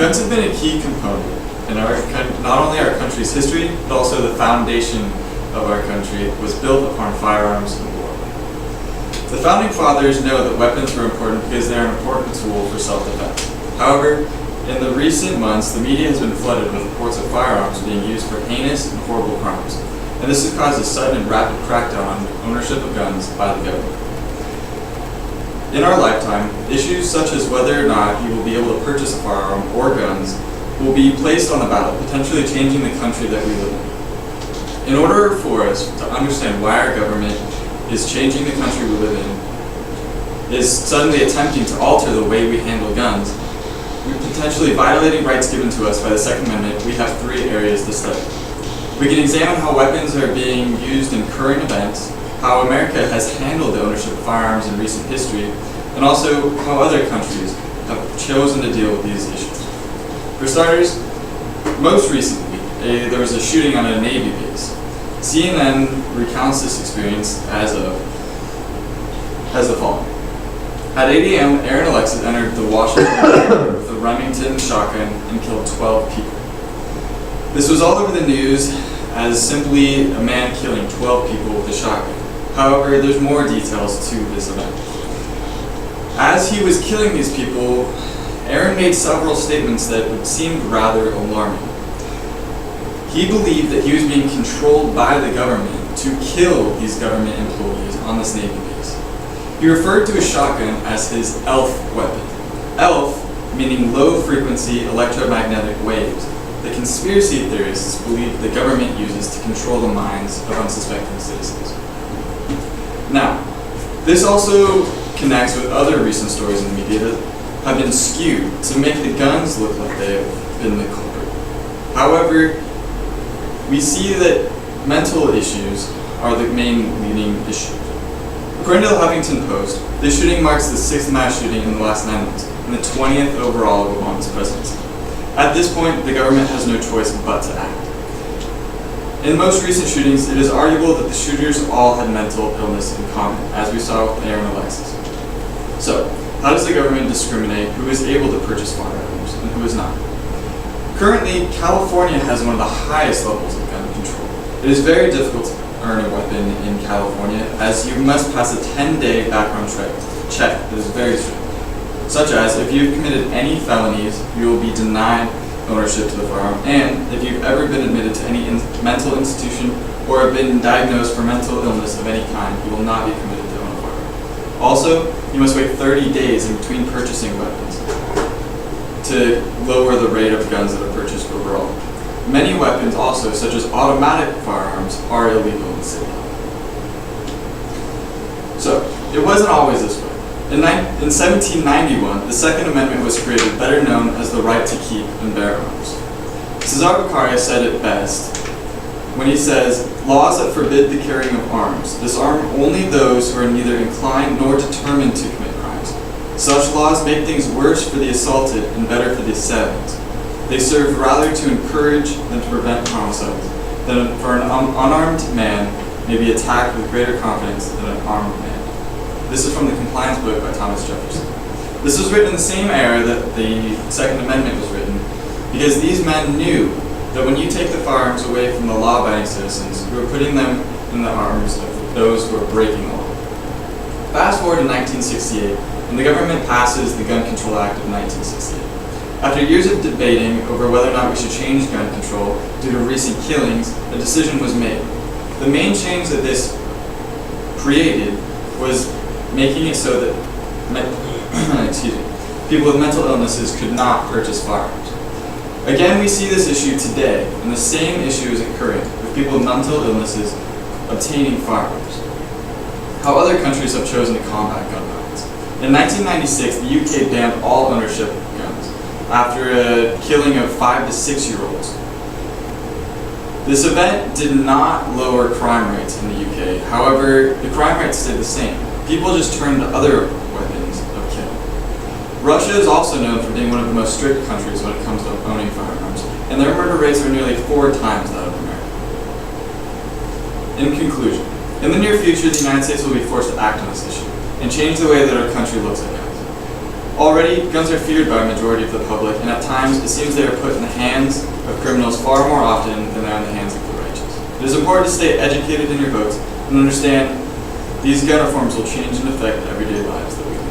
Guns have been a key component in not only our country's history, but also the foundation of our country was built upon firearms and war. The Founding Fathers know that weapons were important because they are an important tool for self-defense. However, in the recent months, the media has been flooded with reports of firearms being used for heinous and horrible crimes, and this has caused a sudden and rapid crackdown on ownership of guns by the government. In our lifetime, issues such as whether or not you will be able to purchase a firearm or guns will be placed on the ballot, potentially changing the country that we live in. In order for us to understand why our government is changing the country we live in, is suddenly attempting to alter the way we handle guns, we're potentially violating rights given to us by the Second Amendment, we have three areas to study. We can examine how weapons are being used in current events, how America has handled the ownership of firearms in recent history, and also how other countries have chosen to deal with these issues. For starters, most recently, there was a shooting on a Navy base. CNN recounts this experience as the following. At 8 a.m., Aaron Alexis entered the Washington with a Remington shotgun and killed 12 people. This was all over the news as simply a man killing 12 people with a shotgun. However, there's more details to this event. As he was killing these people, Aaron made several statements that seemed rather alarming. He believed that he was being controlled by the government to kill these government employees on this Navy base. He referred to his shotgun as his ELF weapon. ELF meaning low-frequency electromagnetic waves. The conspiracy theorists believe the government uses to control the minds of unsuspecting citizens. Now, this also connects with other recent stories in the media that have been skewed to make the guns look like they have been the culprit. However, we see that mental issues are the main leading issue. According to the Huffington Post, this shooting marks the 6th mass shooting in the last 9 months and the 20th overall of Obama's presidency. At this point, the government has no choice but to act. In most recent shootings, it is arguable that the shooters all had mental illness in common, as we saw with Aaron Alexis. So, how does the government discriminate who is able to purchase firearms and who is not? Currently, California has one of the highest levels of gun control. It is very difficult to earn a weapon in California, as you must pass a 10-day background check that is very strict. Such as, if you've committed any felonies, you will be denied ownership to the firearm, and if you've ever been admitted to any mental institution or have been diagnosed for mental illness of any kind, you will not be permitted to own a firearm. Also, you must wait 30 days in between purchasing weapons to lower the rate of guns that are purchased overall. Many weapons also, such as automatic firearms, are illegal in the city. So, it wasn't always this way. In 1791, the Second Amendment was created, better known as the right to keep and bear arms. Cesar Beccaria said it best when he says, "Laws that forbid the carrying of arms disarm only those who are neither inclined nor determined to commit crimes. Such laws make things worse for the assaulted and better for the assailant. They serve rather to encourage than to prevent homicides, than for an unarmed man may be attacked with greater confidence than an armed man." This is from the Compliance Book by Thomas Jefferson. This was written in the same era that the Second Amendment was written, because these men knew that when you take the firearms away from the law-abiding citizens, you are putting them in the arms of those who are breaking the law. Fast forward to 1968, and the government passes the Gun Control Act of 1968. After years of debating over whether or not we should change gun control due to recent killings, a decision was made. The main change that this created was making it so that people with mental illnesses could not purchase firearms. Again, we see this issue today, and the same issue is occurring with people with mental illnesses obtaining firearms. How other countries have chosen to combat gun violence. In 1996, the UK banned all ownership of guns after a killing of 5 to 6-year-olds. This event did not lower crime rates in the UK. However, the crime rates stayed the same. People just turned to other weapons of killing. Russia is also known for being one of the most strict countries when it comes to owning firearms, and their murder rates are nearly 4 times that of America. In conclusion, in the near future, the United States will be forced to act on this issue and change the way that our country looks at guns. Already, guns are feared by a majority of the public, and at times it seems they are put in the hands of criminals far more often than they are in the hands of the righteous. It is important to stay educated in your votes and understand these gun reforms will change and affect everyday lives that we live.